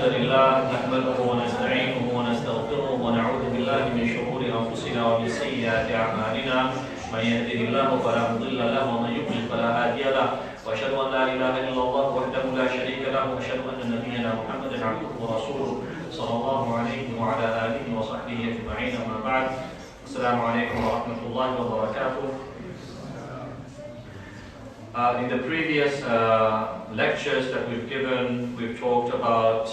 لله نحمده ونستعينه ونستغفره ونعوذ بالله من شرور أنفسنا ومن سيئات أعمالنا من يهده الله فلا مضل له ومن يضلل فلا هادي له وأشهد أن لا إله إلا الله وحده لا شريك له وأشهد أن نبينا محمدا عبده ورسوله صلى الله عليه وعلى آله وصحبه أجمعين أما بعد السلام عليكم ورحمة الله وبركاته. In the previous lectures that we've given, we've talked about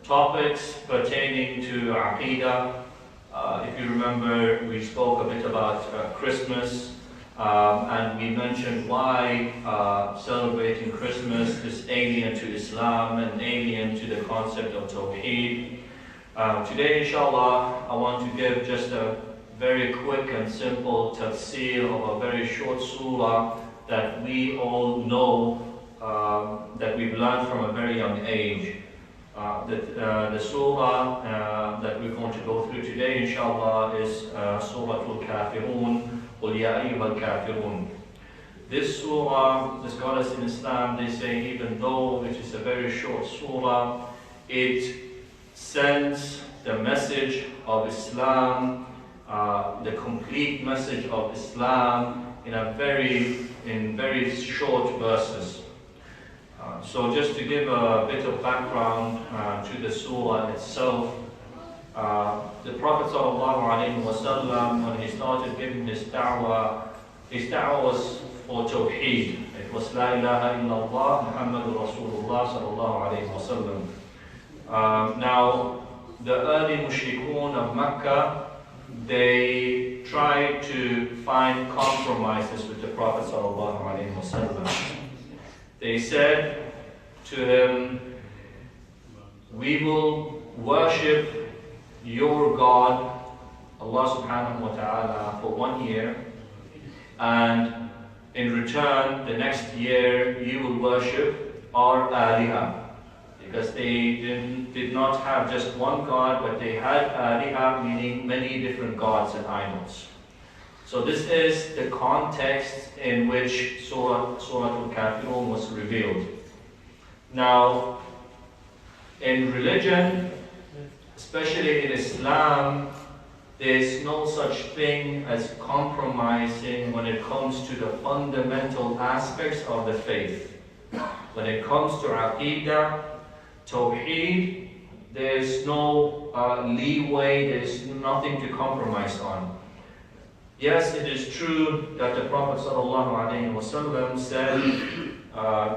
topics pertaining to Aqidah. If you remember, we spoke a bit about Christmas, and we mentioned why celebrating Christmas is alien to Islam and alien to the concept of Tawheed. Today, inshallah, I want to give just a very quick and simple tafseer of a very short surah that we all know, that we've learned from a very young age. The surah that we're going to go through today, inshallah, is Surah Kafiroon, قُلْ يَا أَيُّهَا الْكَافِرُونَ. This surah, the scholars in Islam, they say even though it is a very short surah, it sends the message of Islam, the complete message of Islam in very short verses. So just to give a bit of background to the surah itself, the Prophet ﷺ, when he started giving his da'wah was for Tawheed. It was La ilaha illallah Muhammadur Rasulullah sallallahu alayhi wa sallam. Now, the early mushrikun of Mecca, they tried to find compromises with the Prophet ﷺ. They said to him, we will worship your God, Allah subhanahu wa ta'ala, for 1 year, and in return, the next year, you will worship our aliha. Because they did not have just one God, but they had aliha, meaning many different gods and idols. So this is the context in which Surah Al-Kafiroon was revealed. Now, in religion, especially in Islam, there is no such thing as compromising when it comes to the fundamental aspects of the faith. When it comes to Aqidah, Tawheed, there's no leeway, there's nothing to compromise on. Yes, it is true that the Prophet ﷺ said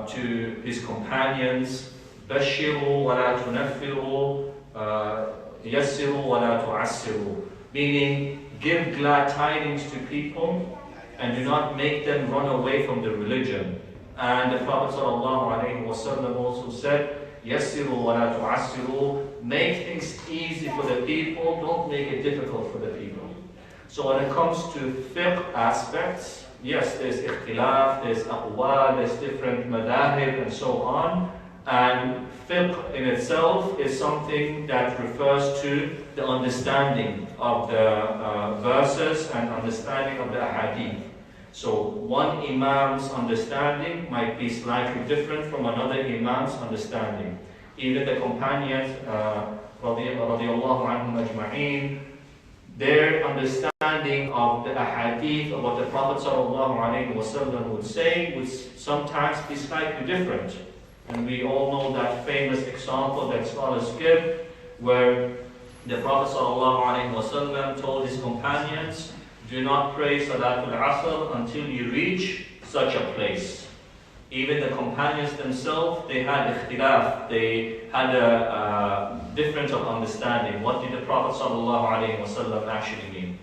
to his companions, Bashiru wa la tunaffiru, yassiru wa la tu'assiru, meaning give glad tidings to people and do not make them run away from the religion. And the Prophet ﷺ also said, Yassiru wa la tu'assiru, make things easy for the people, don't make it difficult for the people. So when it comes to fiqh aspects, yes, there's ikhtilaf, there's aqwal, there's different madahib and so on. And fiqh in itself is something that refers to the understanding of the verses and understanding of the hadith. So one imam's understanding might be slightly different from another imam's understanding. Even the companions, radiyallahu anhum ajma'een, their understanding of the ahadith of what the Prophet ﷺ would say would sometimes be slightly different. And we all know that famous example that scholars give, where the Prophet ﷺ told his companions, do not pray Salatul Asr until you reach such a place. Even the companions themselves, they had ikhtilaf, they had a difference of understanding. What did the Prophet ﷺ actually mean?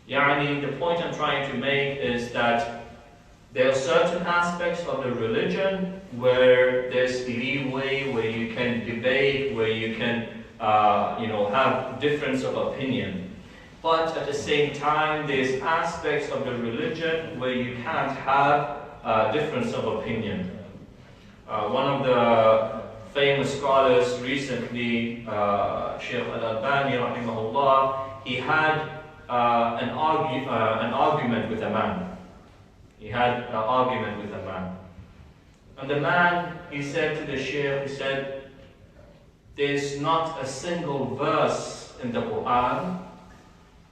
Yani, the point I'm trying to make is that there are certain aspects of the religion where there's leeway, where you can debate, where you can have difference of opinion. But at the same time, there's aspects of the religion where you can't have a difference of opinion. One of the famous scholars recently, Shaykh Al-Albani, rahimahullah, he had an argument with a man. And the man, he said to the Shaykh, he said, there's not a single verse in the Quran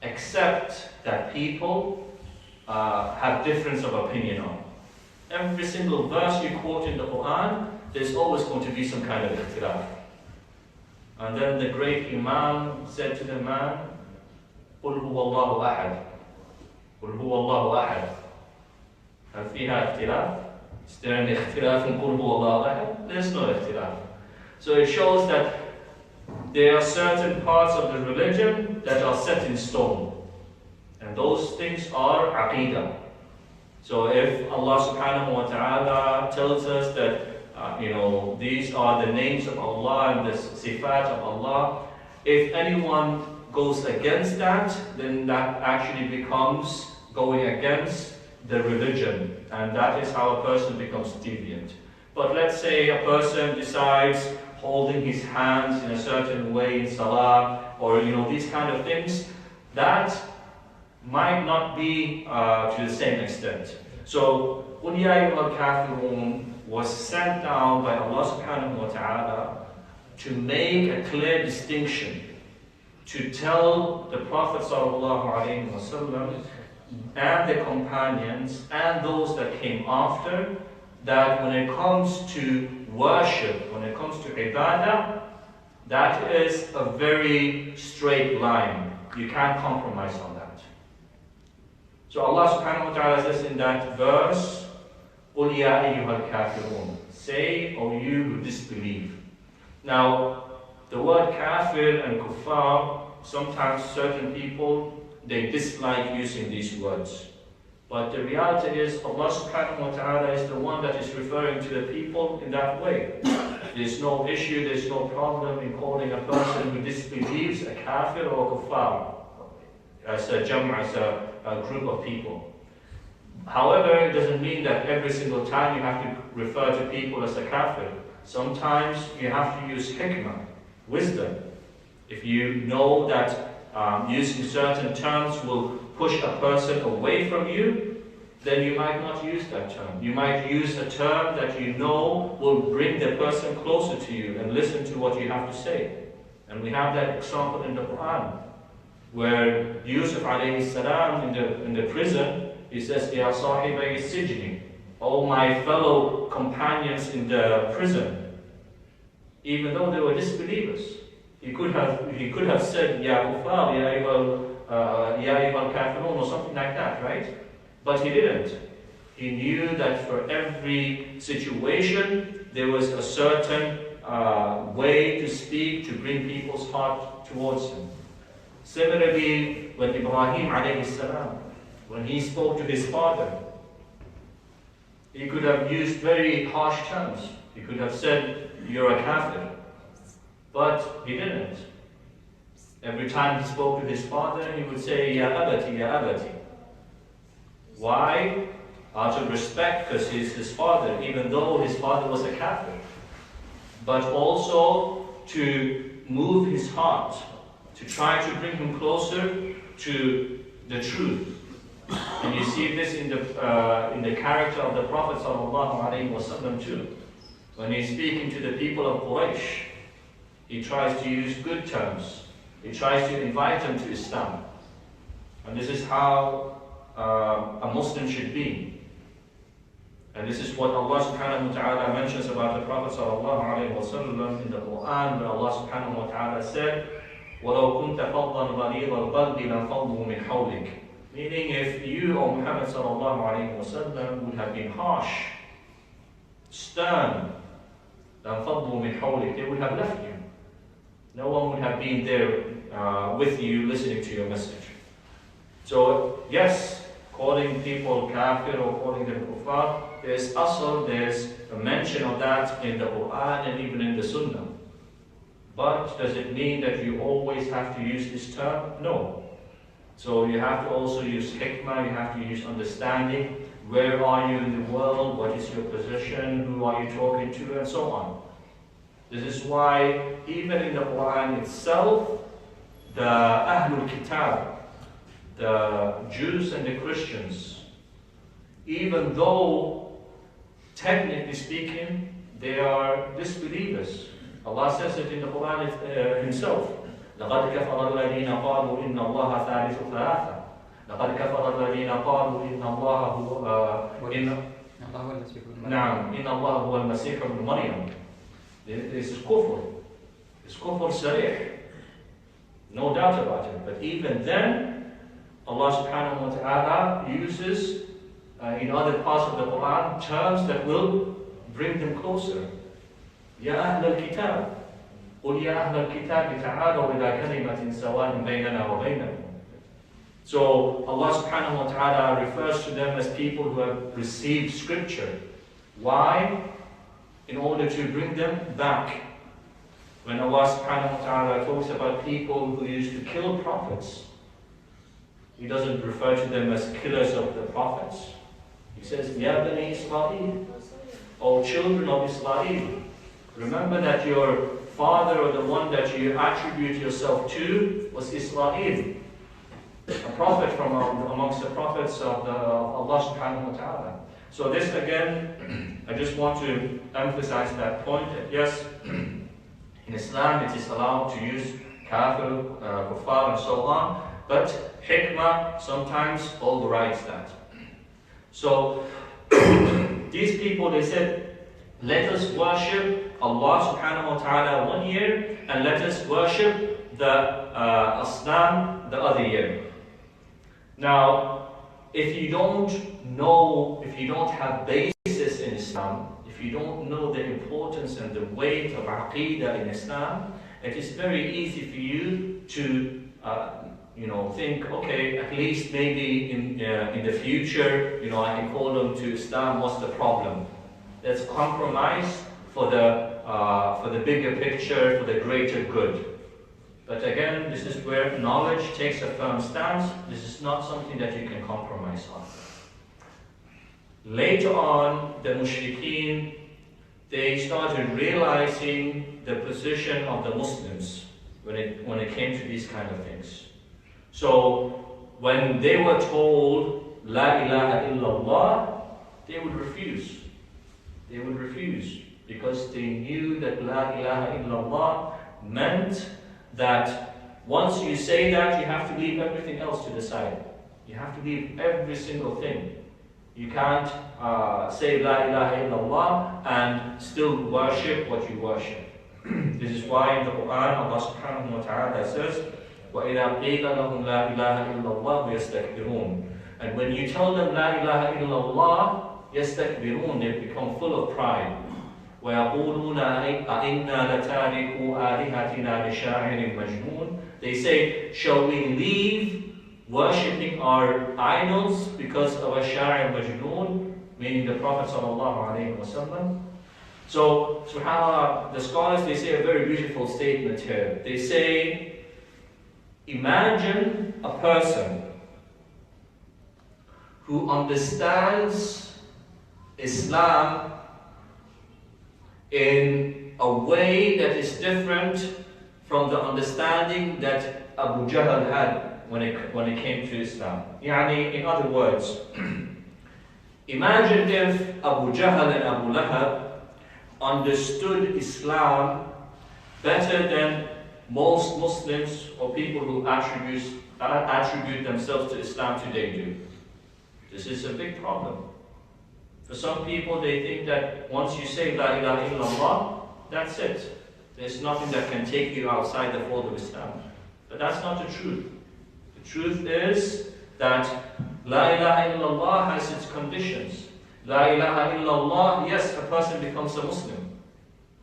except that people have difference of opinion on. Every single verse you quote in the Quran, there's always going to be some kind of ikhtilaf. And then the great Imam said to the man, قُلْ هُوَ اللَّهُ أَحَدٌ قُلْ هُوَ اللَّهُ أَحَدٌ هل فيها اختلاف? Is there an ikhtilaf in قُلْ هُوَ اللَّهُ أَحَدٌ? There's no ikhtilaf. So it shows that there are certain parts of the religion that are set in stone. And those things are aqidah. So if Allah subhanahu wa ta'ala tells us that these are the names of Allah and the sifat of Allah, if anyone goes against that, then that actually becomes going against the religion, and that is how a person becomes deviant. But let's say a person decides holding his hands in a certain way in salah, or these kind of things, that might not be to the same extent. So, قُلْ يَا أَيُّهَا الْكَافِرُونَ was sent down by Allah subhanahu wa ta'ala to make a clear distinction, to tell the Prophet sallallahu alayhi wa sallam and the companions and those that came after, that when it comes to worship, when it comes to ibadah, that is a very straight line. You can't compromise on that. So Allah subhanahu wa ta'ala says in that verse, قُلْ يَا أَيُّهَا الْكَافِرُونَ say, O you who disbelieve. Now, the word kafir and kuffar, sometimes certain people, they dislike using these words. But the reality is, Allah subhanahu wa ta'ala is the one that is referring to the people in that way. There's no issue, there's no problem in calling a person who disbelieves a kafir or kuffar as a as a group of people. However, it doesn't mean that every single time you have to refer to people as a kafir. Sometimes you have to use hikmah, wisdom. If you know that using certain terms will push a person away from you, then you might not use that term. You might use a term that you know will bring the person closer to you and listen to what you have to say. And we have that example in the Quran, where Yusuf alayhi salam in the prison, he says, Ya sahibay sijni, O my fellow companions in the prison. Even though they were disbelievers, he could have said Ya kuffar, Ya ayyuhal kafirun, or something like that, right? But he didn't. He knew that for every situation there was a certain way to speak to bring people's heart towards him. Similarly, when Ibrahim alayhi salam, when he spoke to his father, he could have used very harsh terms. He could have said, you're a kafir. But he didn't. Every time he spoke to his father, he would say, Ya abati, Ya abati. Why? Out of respect, because he's his father, even though his father was a kafir. But also to move his heart, to try to bring him closer to the truth. And you see this in the character of the Prophet ﷺ too. When he's speaking to the people of Quraysh, he tries to use good terms. He tries to invite them to Islam. And this is how a Muslim should be. And this is what Allah subhanahu wa ta'ala mentions about the Prophet ﷺ in the Quran, where Allah subhanahu wa ta'ala said, وَلَوْ كُنْتَ فَضًّا غَلِيظَ الْقَلْبِ لَانفَضُّوا مِنْ حَوْلِكَ. Meaning, if you, O Muhammad sallallahu alayhi wa sallam, would have been harsh, stern, لَانفَضُّوا مِنْ حَوْلِكَ, they would have left you. No one would have been there with you, listening to your message. So, yes, calling people kafir or calling them kuffar, there's a mention of that in the Quran and even in the Sunnah. But does it mean that you always have to use this term? No. So you have to also use hikmah, you have to use understanding. Where are you in the world? What is your position? Who are you talking to? And so on. This is why even in the Quran itself, the Ahlul Kitab, the Jews and the Christians, even though technically speaking, they are disbelievers. Allah says it in the Quran himself. لَقَدْ كَفَرَ الَّذِينَ قَالُوا إِنَّ اللَّهَ ثَالِثُ ثَلَاثَةٍ لَقَدْ كَفَرَ الَّذِينَ قَالُوا إِنَّ اللَّهَ هُوَ الْمَسِيحُ ابْنُ مَرْيَمَ. This is kufr. It's kufr sarih. No doubt about it. But even then, Allah subhanahu wa ta'ala uses in other parts of the Quran terms that will bring them closer. يا أهل الكتاب قل يا أهل الكتاب تعالوا إلى كلمة سواء بيننا وبينكم. So Allah subhanahu wa ta'ala refers to them as people who have received scripture. Why? In order to bring them back. When Allah subhanahu wa ta'ala talks about people who used to kill prophets, He doesn't refer to them as killers of the prophets. He says, Ya Bani Israel, O children of Israel, remember that your father, or the one that you attribute yourself to, was Israel, a prophet from amongst the prophets of Allah subhanahu wa ta'ala. So this again, I just want to emphasize that point, that yes, in Islam it is allowed to use kafir, kuffar and so on, but hikmah sometimes overrides that. So these people, they said, let us worship Allah subhanahu wa ta'ala one year and let us worship the asnam the other year. Now, if you don't know, if you don't have basis in Islam, if you don't know the importance and the weight of aqidah in Islam, it is very easy for you to think, okay, at least maybe in the future, I can call them to Islam. What's the problem? Let's compromise for the bigger picture, for the greater good. But again, this is where knowledge takes a firm stance. This is not something that you can compromise on. Later on, the mushrikeen, they started realizing the position of the Muslims when it came to these kind of things. So when they were told La ilaha illallah, they would refuse. They would refuse because they knew that La ilaha illallah meant that once you say that, you have to leave everything else to the side. You have to leave every single thing. You can't say La ilaha illallah and still worship what you worship. This is why in the Quran Allah subhanahu wa ta'ala says, وَإِذَا قِيلَ لَهُمْ لَا إِلَهَ إِلَّا اللَّهُ يَسْتَكْبِرُونَ. And when you tell them La ilaha illallah, يَسْتَكْبِرُونَ, they become full of pride. وَيَقُولُونَ أَإِنَّا لَتَارِكُوا آلِهَتِنَا لِشَاعِرٍ مَجْنُونَ. They say, shall we leave worshipping our idols because of a sha'ir majnoon, meaning the Prophet sallallahu alaihi wasallam? So, subhanAllah, the scholars, they say a very beautiful statement here. They say, imagine a person who understands Islam in a way that is different from the understanding that Abu Jahl had when it came to Islam. Yani, in other words, imagine if Abu Jahl and Abu Lahab understood Islam better than most Muslims or people who attribute themselves to Islam today do. This is a big problem. For some people, they think that once you say La ilaha illallah, that's it. There's nothing that can take you outside the fold of Islam. But that's not the truth. The truth is that La ilaha illallah has its conditions. La ilaha illallah, yes, a person becomes a Muslim.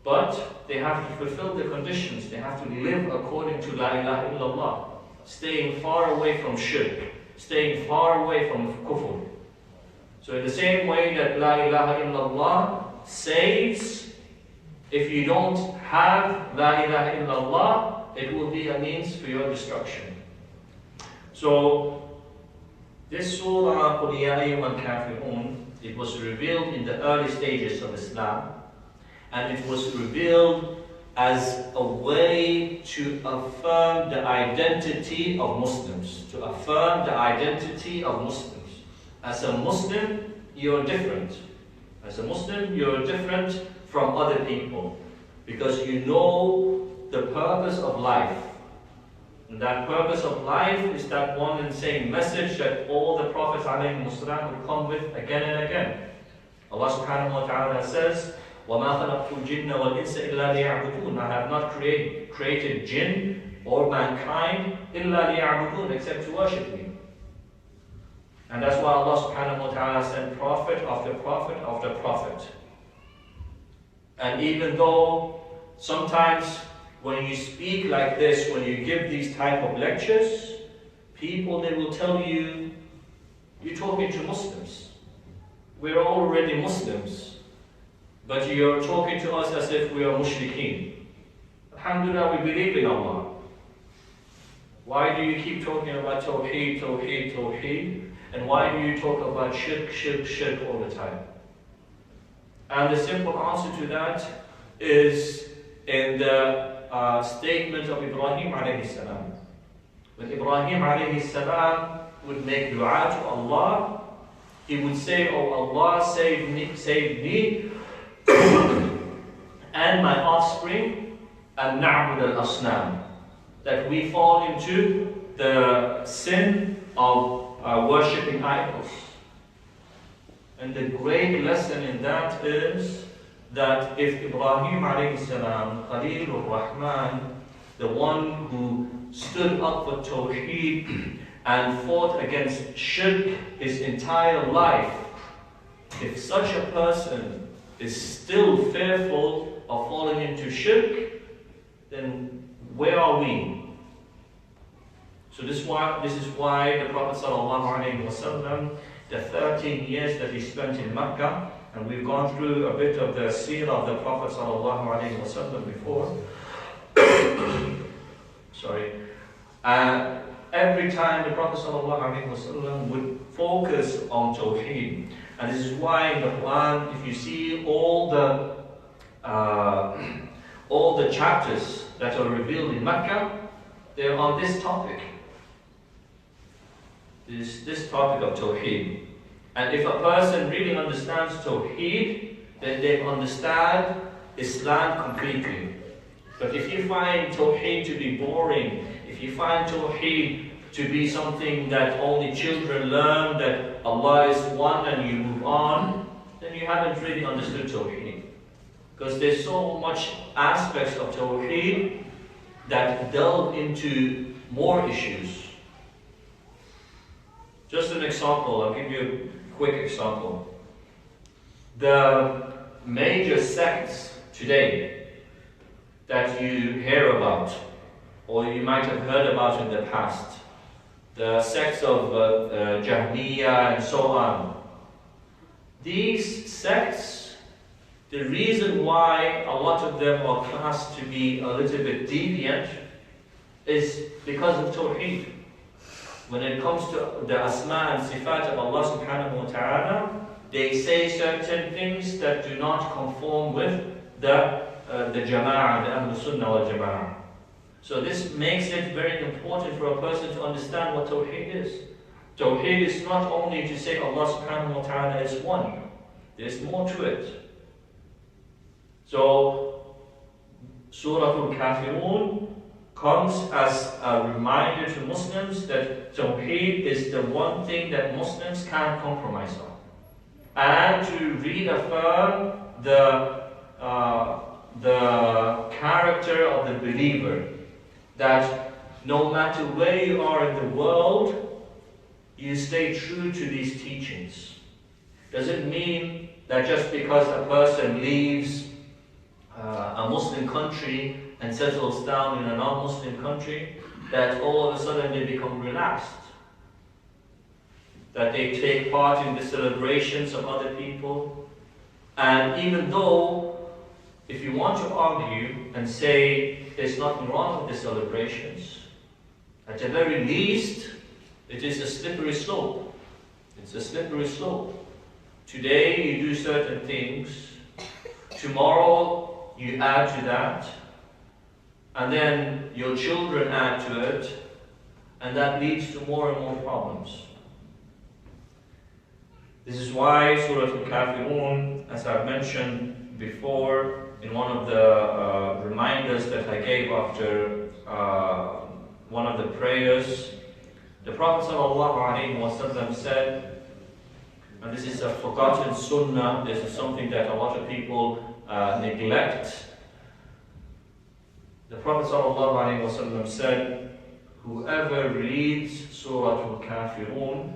But they have to fulfill the conditions. They have to live according to La ilaha illallah. Staying far away from shirk. Staying far away from kufr. So in the same way that La ilaha illallah saves, if you don't have La ilaha illallah, it will be a means for your destruction. So this surah, قُلْ يَا أَيُّهَا الْكَافِرُونَ, it was revealed in the early stages of Islam, and it was revealed as a way to affirm the identity of Muslims, to affirm the identity of Muslims. As a Muslim, you're different. As a Muslim, you're different from other people because you know the purpose of life. And that purpose of life is that one and same message that all the prophets ﷺ would come with again and again. Allah subhanahu wa ta'ala says, وَمَا خَلَقْتُ الْجِنَّ وَالْإِنسَ إِلَّا لِيَعْبُدُونَ I have not created jinn or mankind إِلَّا لِيَعْبُدُونَ except to worship me. And that's why Allah subhanahu wa ta'ala sent prophet after prophet after prophet. And even though sometimes when you speak like this, when you give these type of lectures, people, they will tell you, you're talking to Muslims. We're already Muslims, but you're talking to us as if we are mushrikeen. Alhamdulillah, we believe in Allah. Why do you keep talking about Tawheed, Tawheed, Tawheed? And why do you talk about shirk, shirk, shirk all the time? And the simple answer to that is in the statement of Ibrahim alayhi salam. When Ibrahim alayhi salam would make dua to Allah, he would say, "Oh Allah, save me and my offspring, and na'bud al-asnam," that we fall into the sin of worshipping idols. And the great lesson in that is that if Ibrahim alayhi salam, Khalilur Rahman, the one who stood up for Tawheed and fought against shirk his entire life, if such a person is still fearful of falling into shirk, then where are we? So this is why the Prophet ﷺ, the 13 years that he spent in Mecca, and we've gone through a bit of the seerah of the Prophet ﷺ before. Sorry. Every time the Prophet ﷺ would focus on Tawheed. And this is why in the Quran, if you see all the chapters that are revealed in Mecca, they're on this topic. This topic of Tawheed. And if a person really understands Tawheed, then they understand Islam completely. But if you find Tawheed to be boring, if you find Tawheed to be something that only children learn, that Allah is one and you move on, then you haven't really understood Tawheed. Because there's so much aspects of Tawheed that delve into more issues. Just an example, I'll give you a quick example. The major sects today that you hear about, or you might have heard about in the past, the sects of Jahmiyyah and so on. These sects, the reason why a lot of them are classed to be a little bit deviant is because of Tawheed. When it comes to the asma and sifat of Allah subhanahu wa ta'ala, they say certain things that do not conform with the jama'ah, the Ahlul Sunnah wal Jama'ah. So this makes it very important for a person to understand what Tawheed is. Tawheed is not only to say Allah subhanahu wa ta'ala is one. There's more to it. So, Surah Kafiroon comes as a reminder to Muslims that Tawheed is the one thing that Muslims can't compromise on. And to reaffirm the character of the believer, that no matter where you are in the world, you stay true to these teachings. Does it mean that just because a person leaves a Muslim country and settles down in a non-Muslim country, that all of a sudden they become relaxed? That they take part in the celebrations of other people? And even though, if you want to argue and say there's nothing wrong with the celebrations, at the very least, it is a slippery slope. It's a slippery slope. Today you do certain things, tomorrow you add to that, and then your children add to it, and that leads to more and more problems. This is why Surah Al-Kafiroon, as I've mentioned before, in one of the reminders that I gave after one of the prayers, the Prophet ﷺ said, and this is a forgotten sunnah, this is something that a lot of people neglect. The Prophet ﷺ said, whoever reads Surah Al-Kafiroon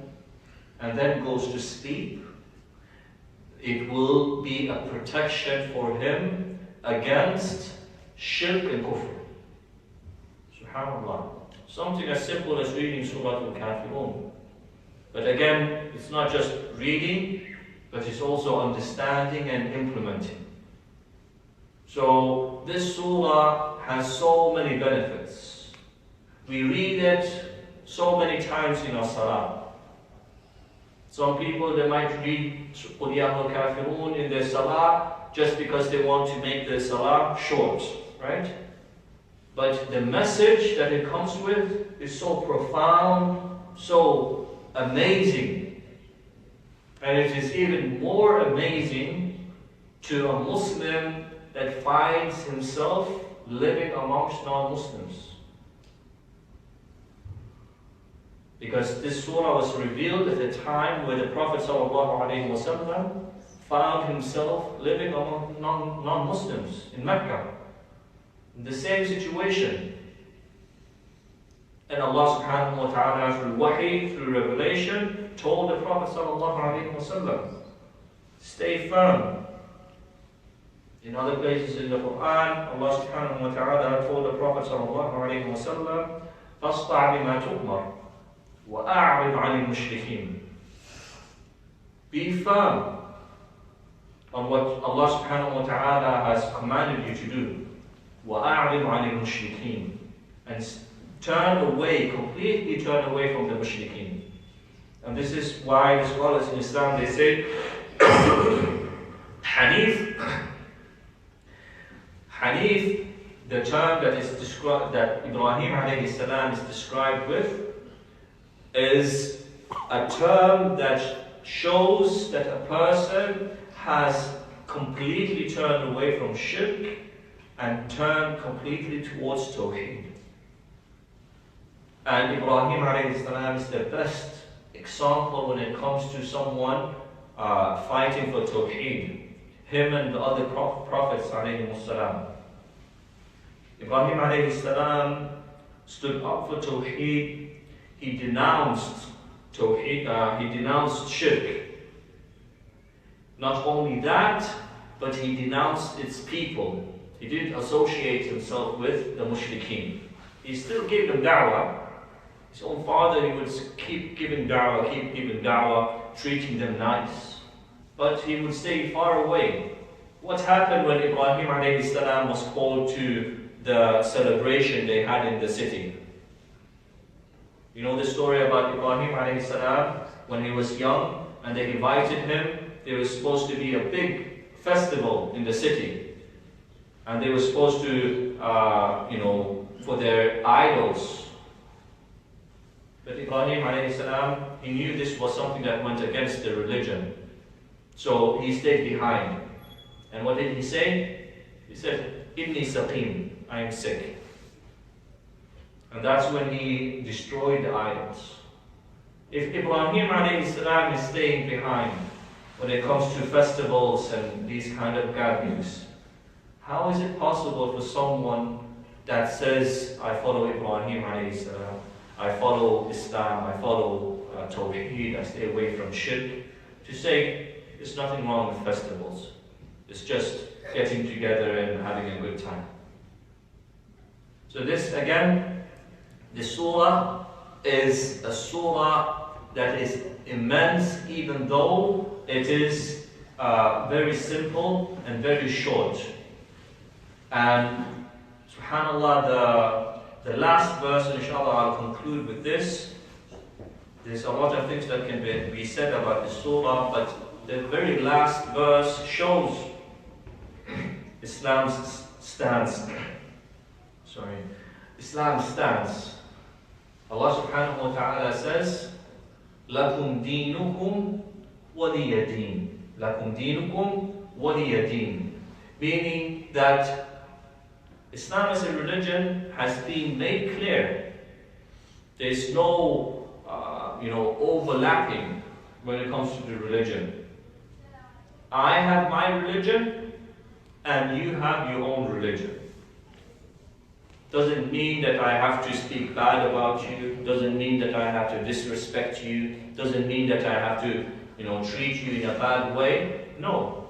and then goes to sleep, it will be a protection for him against shirk and kufr. SubhanAllah. Something as simple as reading Surah Al-Kafiroon. But again, it's not just reading, but it's also understanding and implementing. So this surah has so many benefits. We read it so many times in our salah. Some people, they might read Qul Ya Ayyuhal Kafiroon in their salah just because they want to make their salah short, right? But the message that it comes with is so profound, so amazing. And it is even more amazing to a Muslim that finds himself living amongst non-Muslims. Because this surah was revealed at a time where the Prophet ﷺ found himself living among non-Muslims in Mecca, in the same situation. And Allah subhanahu wa ta'ala through wahi, through revelation, told the Prophet ﷺ, stay firm. In other places in the Quran, Allah subhanahu wa ta'ala told the Prophet ﷺ, فَاصْطَعْ بِمَا تُؤْمَرُ وَأَعْرِضْ عَنِ الْمُشْرِكِينَ. Be firm on what Allah subhanahu wa ta'ala has commanded you to do. وَأَعْرِضْ عَنِ الْمُشْرِكِينَ. And turn away, completely turn away from the mushrikeen. And this is why the scholars in Islam, they say, Hanif, the term that is described, that Ibrahim alayhi salam is described with, is a term that shows that a person has completely turned away from shirk and turned completely towards tawheed. And Ibrahim alayhi salam is the best example when it comes to someone fighting for tawheed. Him and the other prophets alayhi salam. Ibrahim alayhi salam stood up for tawheed. He denounced tawheed, he denounced shirk. Not only that, but he denounced its people. He didn't associate himself with the mushrikeen. He still gave them da'wah. His own father, he would keep giving da'wah, treating them nice. But he would stay far away. What happened when Ibrahim alayhi salam was called to the celebration they had in the city? You know the story about Ibrahim alayhi salam when he was young and they invited him. There was supposed to be a big festival in the city. And they were supposed to, for their idols. But Ibrahim alayhi salam, he knew this was something that went against the religion. So he stayed behind. And what did he say? He said, Inni saqim, I am sick. And that's when he destroyed the idols. If Ibrahim alayhi salam is staying behind when it comes to festivals and these kind of gatherings, how is it possible for someone that says, I follow Ibrahim alayhi salam, I follow Islam, I follow Tawheed, I stay away from shirk, to say there's nothing wrong with festivals. It's just getting together and having a good time. So this again, the surah is a surah that is immense, even though it is very simple and very short. And subhanAllah, the last verse, inshallah, I'll conclude with this. There's a lot of things that can be said about the surah, but the very last verse shows Islam's stance. Islam's stance. Allah subhanahu wa ta'ala says, لَكُمْ دِينُكُمْ وَلِيَ دِينٍ. لَكُمْ دِينُكُمْ وَلِيَ دِينٍ. Meaning that Islam as a religion has been made clear. There's no overlapping when it comes to the religion. I have my religion and you have your own religion. Doesn't mean that I have to speak bad about you, doesn't mean that I have to disrespect you, doesn't mean that I have to treat you in a bad way. No.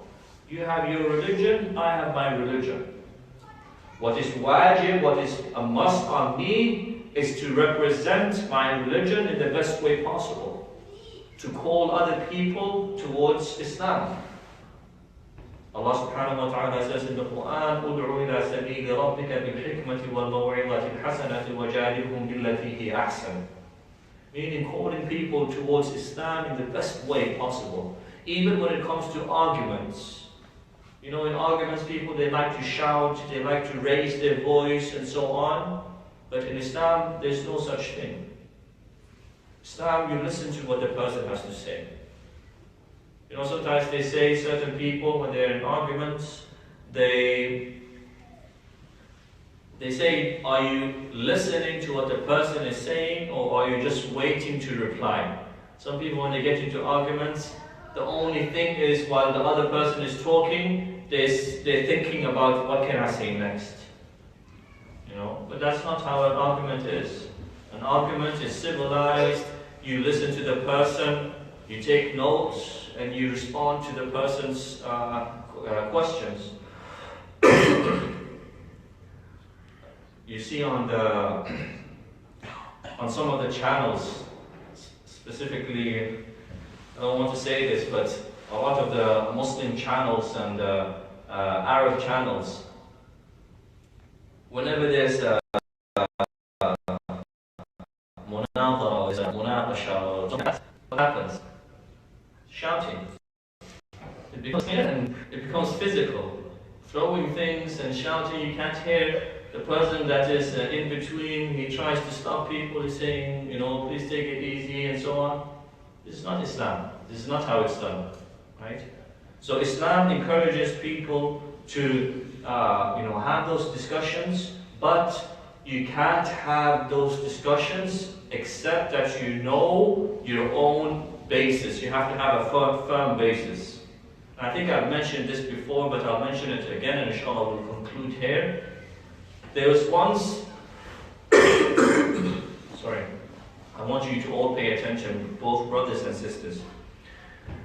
You have your religion, I have my religion. What is wajib, what is a must on me is to represent my religion in the best way possible. To call other people towards Islam. Allah subhanahu wa ta'ala says in the Quran, "Ud'u ila sabili rabbika bil hikmati wal maw'izati al hasanati wajadilhum billati hi ahsan." Meaning calling people towards Islam in the best way possible. Even when it comes to arguments. In arguments people, they like to shout, they like to raise their voice and so on. But in Islam, there's no such thing. Islam, you listen to what the person has to say. Sometimes they say certain people, when they're in arguments, they say, are you listening to what the person is saying, or are you just waiting to reply? Some people, when they get into arguments, the only thing is, while the other person is talking, they're thinking about, what can I say next? But that's not how an argument is. An argument is civilized. You listen to the person, you take notes, and you respond to the person's questions. You see on some of the channels, specifically, I don't want to say this, but a lot of the Muslim channels and Arab channels, whenever there's a munadhara or a munaqasha, what happens? Shouting. It becomes physical. Throwing things and shouting. You can't hear the person that is in between. He tries to stop people. He's saying, please take it easy and so on. This is not Islam. This is not how it's done, right? So Islam encourages people to, have those discussions, but you can't have those discussions except that you know your own basis. You have to have a firm basis. And I think I've mentioned this before, but I'll mention it again, and inshallah we'll conclude here. There was once, sorry, I want you to all pay attention, both brothers and sisters.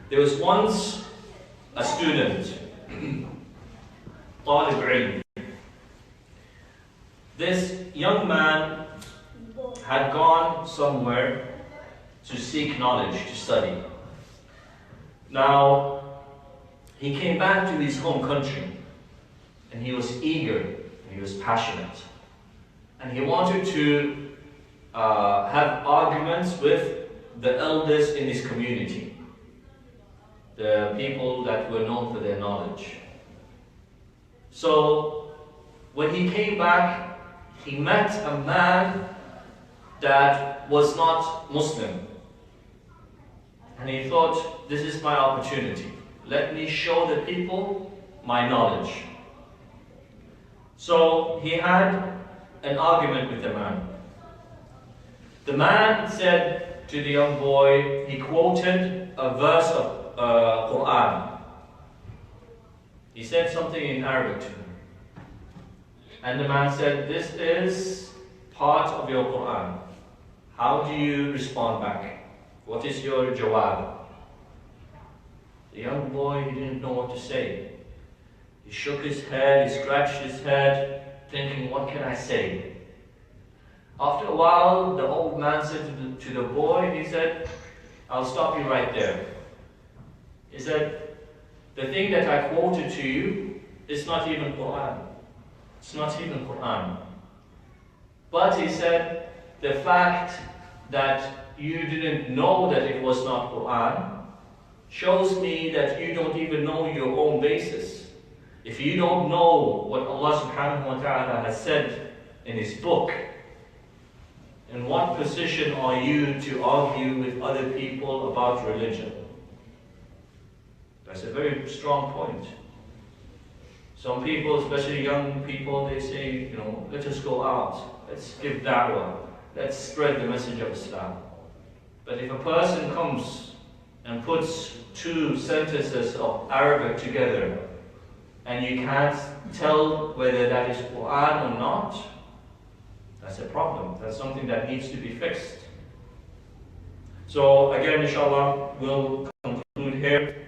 There was once a student, talib ilm. This young man had gone somewhere to seek knowledge, to study. Now, he came back to his home country, and he was eager, and he was passionate. And he wanted to have arguments with the elders in his community, the people that were known for their knowledge. So, when he came back, he met a man that was not Muslim. And he thought, this is my opportunity. Let me show the people my knowledge. So he had an argument with the man. The man said to the young boy, he quoted a verse of Quran. He said something in Arabic to him. And the man said, this is part of your Quran. How do you respond back? What is your jawab? The young boy, he didn't know what to say. He shook his head, he scratched his head, thinking, what can I say? After a while, the old man said to the boy, he said, I'll stop you right there. He said, the thing that I quoted to you is not even Quran. It's not even Quran. But he said, the fact that you didn't know that it was not Quran shows me that you don't even know your own basis. If you don't know what Allah subhanahu wa ta'ala has said in His book, in what position are you to argue with other people about religion? That's a very strong point. Some people, especially young people, they say, let us go out, let's give da'wah, let's spread the message of Islam. But if a person comes and puts two sentences of Arabic together, and you can't tell whether that is Quran or not, that's a problem. That's something that needs to be fixed. So again, inshallah, we'll conclude here.